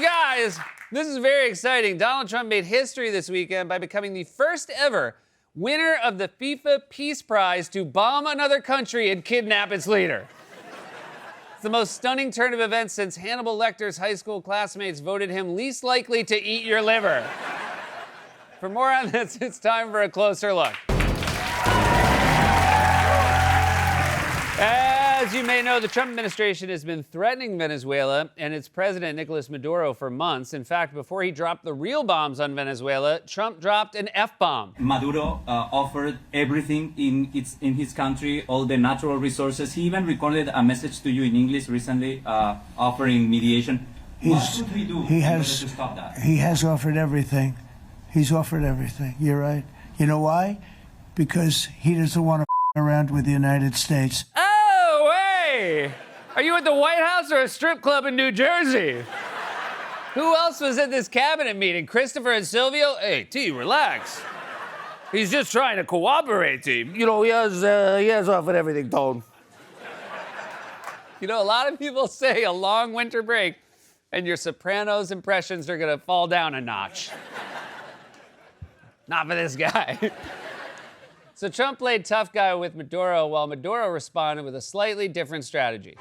guys, this is very exciting. Donald Trump made history this weekend by becoming the first ever winner of the FIFA Peace Prize to bomb another country and kidnap its leader. It's the most stunning turn of events since Hannibal Lecter's high school classmates voted him least likely to eat your liver. For more on this, it's time for a closer look. As you may know, the Trump administration has been threatening Venezuela and its president, Nicolas Maduro, for months. In fact, before he dropped the real bombs on Venezuela, Trump dropped an F-bomb. Maduro offered everything in his country, all the natural resources. He even recorded a message to you in English recently, offering mediation. What should we do in order to stop that? He has offered everything. He's offered everything. You're right. You know why? Because he doesn't want to around with the United States. Are you at the White House or a strip club in New Jersey? Who else was at this cabinet meeting? Christopher and Silvio? Hey, T, relax. He's just trying to cooperate, T. You know, he has offered everything, Tone. You know, a lot of people say a long winter break and your Sopranos impressions are gonna fall down a notch. Not for this guy. So Trump played tough guy with Maduro, while Maduro responded with a slightly different strategy.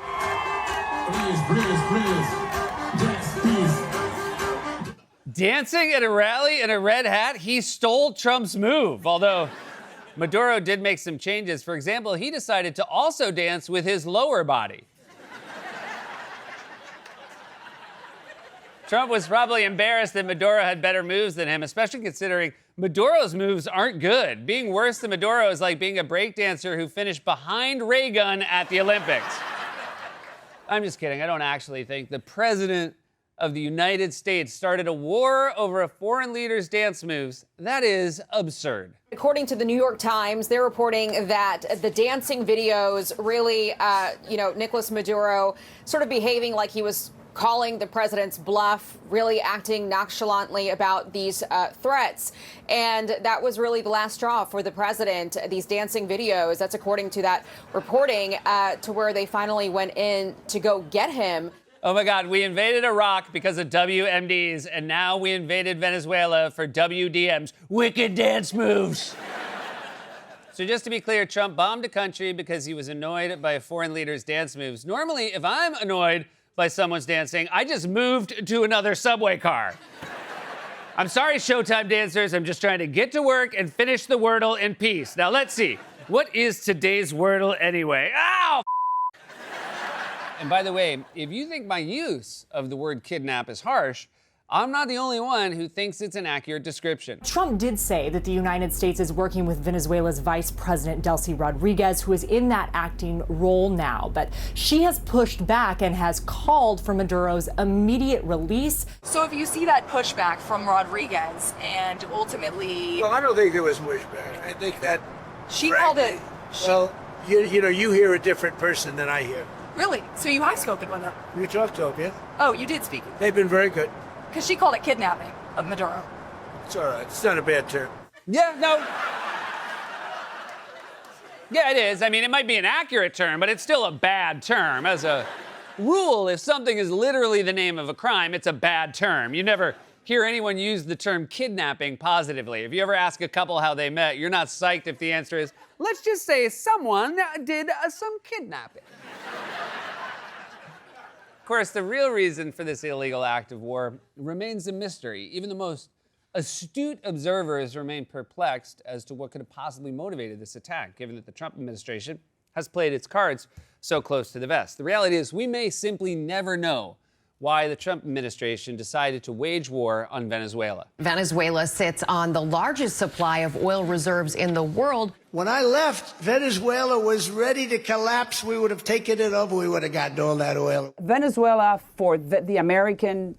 Dancing at a rally in a red hat, he stole Trump's move. Although Maduro did make some changes. For example, he decided to also dance with his lower body. Trump was probably embarrassed that Maduro had better moves than him, especially considering Maduro's moves aren't good. Being worse than Maduro is like being a breakdancer who finished behind Reagan at the Olympics. I'm just kidding. I don't actually think the president of the United States started a war over a foreign leader's dance moves. That is absurd. According to the New York Times, they're reporting that the dancing videos really, Nicolas Maduro sort of behaving like he was calling the president's bluff, really acting nonchalantly about these threats. And that was really the last straw for the president, these dancing videos. That's according to that reporting, to where they finally went in to go get him. Oh my God, we invaded Iraq because of WMDs, and now we invaded Venezuela for WDMs, wicked dance moves. So just to be clear, Trump bombed a country because he was annoyed by a foreign leader's dance moves. Normally, if I'm annoyed by someone's dancing, I just moved to another subway car. I'm sorry, Showtime dancers. I'm just trying to get to work and finish the Wordle in peace. Now, let's see. What is today's Wordle anyway? Ow! And by the way, if you think my use of the word kidnap is harsh, I'm not the only one who thinks it's an accurate description. Trump did say that the United States is working with Venezuela's Vice President Delcy Rodriguez, who is in that acting role now. But she has pushed back and has called for Maduro's immediate release. So if you see that pushback from Rodriguez and ultimately... Well, I don't think there was pushback. I think that... She called it... Well, you hear a different person than I hear. Really? So you have spoken with her? You talked to them, yeah? Oh, you did speak. They've been very good. Because she called it kidnapping of Maduro. It's all right. It's not a bad term. Yeah, no. Yeah, it is. I mean, it might be an accurate term, but it's still a bad term. As a rule, if something is literally the name of a crime, it's a bad term. You never hear anyone use the term kidnapping positively. If you ever ask a couple how they met, you're not psyched if the answer is, let's just say someone did some kidnapping. Of course, the real reason for this illegal act of war remains a mystery. Even the most astute observers remain perplexed as to what could have possibly motivated this attack, given that the Trump administration has played its cards so close to the vest. The reality is we may simply never know why the Trump administration decided to wage war on Venezuela. Venezuela sits on the largest supply of oil reserves in the world. When I left, Venezuela was ready to collapse. We would have taken it over. We would have gotten all that oil. Venezuela, for the American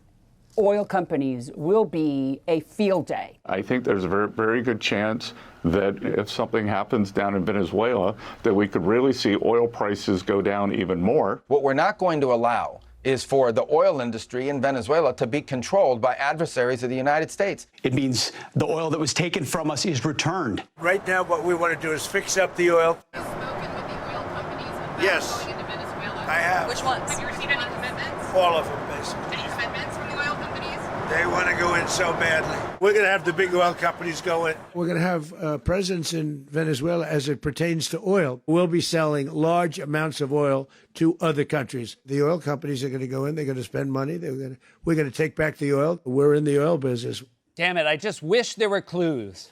oil companies, will be a field day. I think there's a very, very good chance that if something happens down in Venezuela, that we could really see oil prices go down even more. What we're not going to allow is for the oil industry in Venezuela to be controlled by adversaries of the United States. It means the oil that was taken from us is returned. Right now, what we want to do is fix up the oil. Have you spoken with the oil companies about Yes. going into Venezuela? I have. Which ones? Have you received any commitments? All of them, basically. Any commitments from the oil companies? in so badly. We're going to have the big oil companies go in. We're going to have presence in Venezuela as it pertains to oil. We'll be selling large amounts of oil to other countries. The oil companies are going to go in. They're going to spend money. We're going to take back the oil. We're in the oil business. Damn it, I just wish there were clues.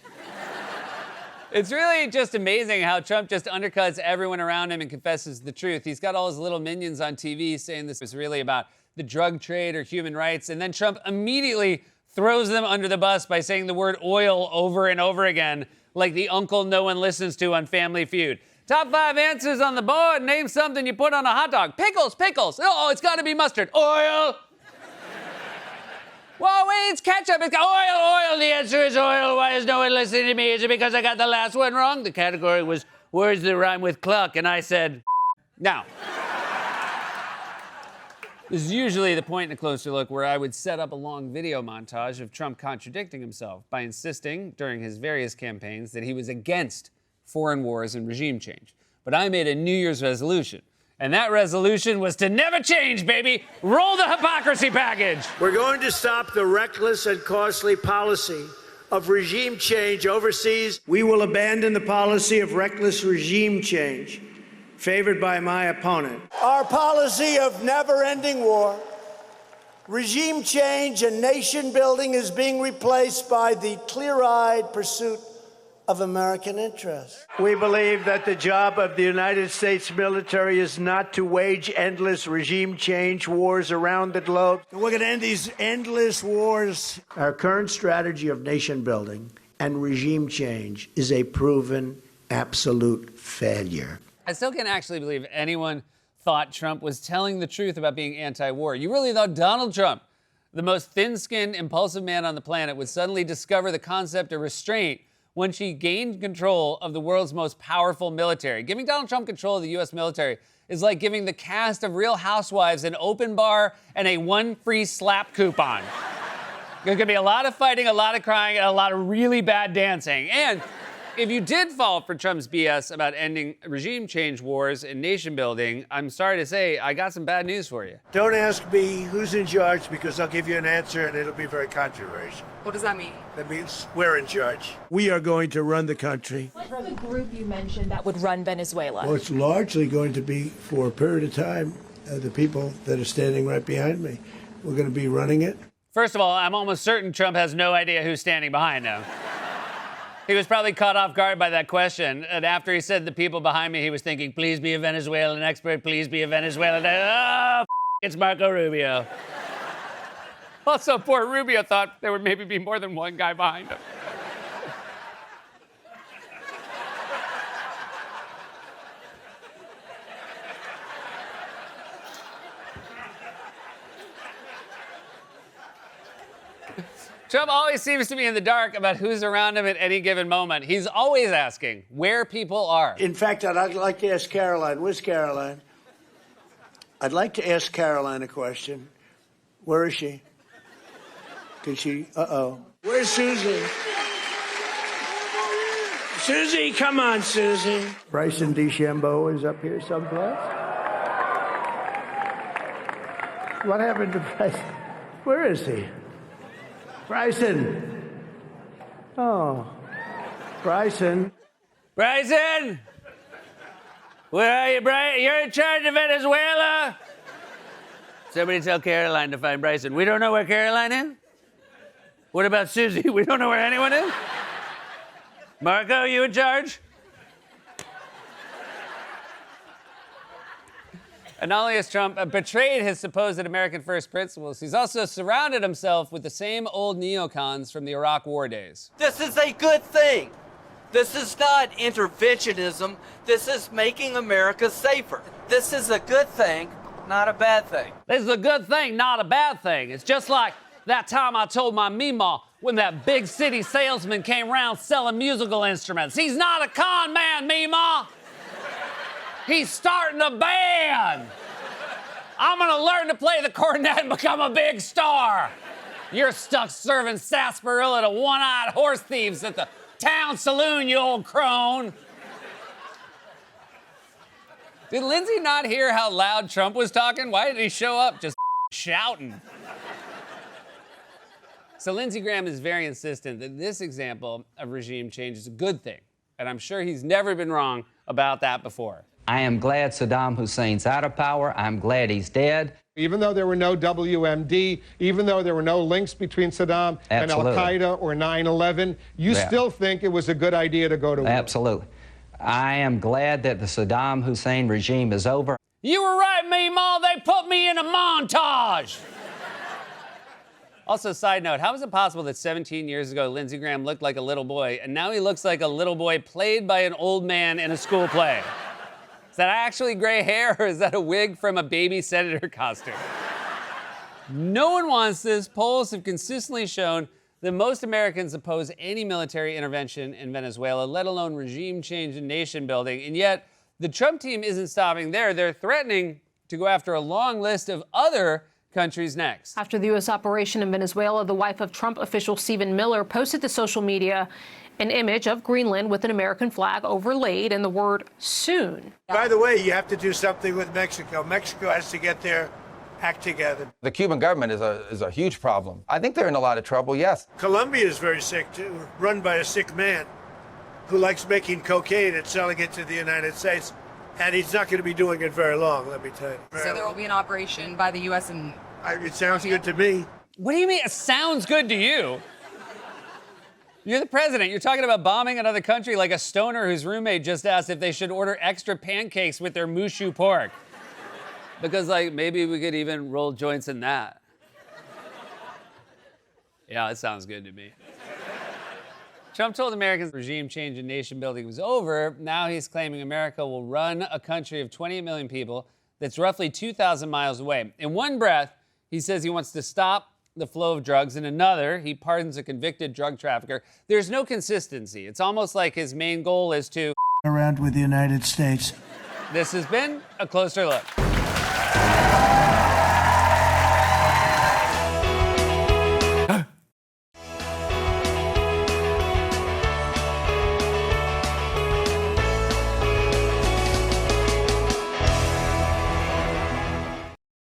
It's really just amazing how Trump just undercuts everyone around him and confesses the truth. He's got all his little minions on TV saying this is really about the drug trade or human rights, and then Trump immediately throws them under the bus by saying the word oil over and over again, like the uncle no one listens to on Family Feud. Top 5 answers on the board. Name something you put on a hot dog. Pickles, pickles. Oh, it's got to be mustard. Oil. Well, wait, it's ketchup. It's oil. The answer is oil. Why is no one listening to me? Is it because I got the last one wrong? The category was words that rhyme with cluck, and I said, now. This is usually the point in a closer look where I would set up a long video montage of Trump contradicting himself by insisting during his various campaigns that he was against foreign wars and regime change. But I made a New Year's resolution. And that resolution was to never change, baby. Roll the hypocrisy package. We're going to stop the reckless and costly policy of regime change overseas. We will abandon the policy of reckless regime change favored by my opponent. Our policy of never-ending war, regime change, and nation building is being replaced by the clear-eyed pursuit of American interests. We believe that the job of the United States military is not to wage endless regime change wars around the globe. We're going to end these endless wars. Our current strategy of nation building and regime change is a proven absolute failure. I still can't actually believe anyone thought Trump was telling the truth about being anti-war. You really thought Donald Trump, the most thin-skinned, impulsive man on the planet, would suddenly discover the concept of restraint when she gained control of the world's most powerful military. Giving Donald Trump control of the U.S. military is like giving the cast of Real Housewives an open bar and a one free slap coupon. There's gonna be a lot of fighting, a lot of crying, and a lot of really bad dancing. And if you did fall for Trump's BS about ending regime change wars and nation building, I'm sorry to say, I got some bad news for you. Don't ask me who's in charge because I'll give you an answer and it'll be very controversial. What does that mean? That means we're in charge. We are going to run the country. What's the group you mentioned that would run Venezuela? Well, it's largely going to be, for a period of time, the people that are standing right behind me. We're going to be running it. First of all, I'm almost certain Trump has no idea who's standing behind him. He was probably caught off guard by that question. And after he said the people behind me, he was thinking, please be a Venezuelan expert, please be a Venezuelan. Oh, it's Marco Rubio. Also, poor Rubio thought there would maybe be more than one guy behind him. Trump always seems to be in the dark about who's around him at any given moment. He's always asking where people are. In fact, I'd like to ask Caroline. Where's Caroline? I'd like to ask Caroline a question. Where is she? Can she? Where's Susie? Susie, come on, Susie. Bryson DeChambeau is up here someplace. What happened to Bryson? Where is he? Bryson. Oh. Bryson. Bryson! Where are you, Bryson? You're in charge of Venezuela? Somebody tell Caroline to find Bryson. We don't know where Caroline is? What about Susie? We don't know where anyone is? Marco, you in charge? And not only has Trump betrayed his supposed American first principles, he's also surrounded himself with the same old neocons from the Iraq War days. This is a good thing. This is not interventionism. This is making America safer. This is a good thing, not a bad thing. This is a good thing, not a bad thing. It's just like that time I told my Meemaw when that big city salesman came around selling musical instruments. He's not a con man, Meemaw. He's starting a band. I'm gonna learn to play the cornet and become a big star. You're stuck serving sarsaparilla to one-eyed horse thieves at the town saloon, you old crone. Did Lindsay not hear how loud Trump was talking? Why did he show up just shouting? So Lindsey Graham is very insistent that this example of regime change is a good thing. And I'm sure he's never been wrong about that before. I am glad Saddam Hussein's out of power. I'm glad he's dead. Even though there were no WMD, even though there were no links between Saddam and Al-Qaeda or 9/11, you still think it was a good idea to go to war? Absolutely. I am glad that the Saddam Hussein regime is over. You were right, Meemaw. They put me in a montage. Also, side note, how is it possible that 17 years ago, Lindsey Graham looked like a little boy, and now he looks like a little boy played by an old man in a school play? Is that actually gray hair, or is that a wig from a baby senator costume? No one wants this. Polls have consistently shown that most Americans oppose any military intervention in Venezuela, let alone regime change and nation building. And yet, the Trump team isn't stopping there. They're threatening to go after a long list of other countries next. After the U.S. operation in Venezuela, the wife of Trump official Stephen Miller posted to social media an image of Greenland with an American flag overlaid and the word soon. By the way, you have to do something with Mexico. Mexico has to get their act together. The Cuban government is a huge problem. I think they're in a lot of trouble, yes. Colombia is very sick, too, run by a sick man who likes making cocaine and selling it to the United States. And he's not going to be doing it very long, let me tell you. So there will be an operation by the U.S. and... It sounds good to me. What do you mean it sounds good to you? You're the president. You're talking about bombing another country like a stoner whose roommate just asked if they should order extra pancakes with their mushu pork. Because, like, maybe we could even roll joints in that. Yeah, it sounds good to me. Trump told Americans regime change and nation building was over. Now he's claiming America will run a country of 28 million people that's roughly 2,000 miles away. In one breath, he says he wants to stop the flow of drugs. In another, he pardons a convicted drug trafficker. There's no consistency. It's almost like his main goal is to around with the United States. This has been A Closer Look.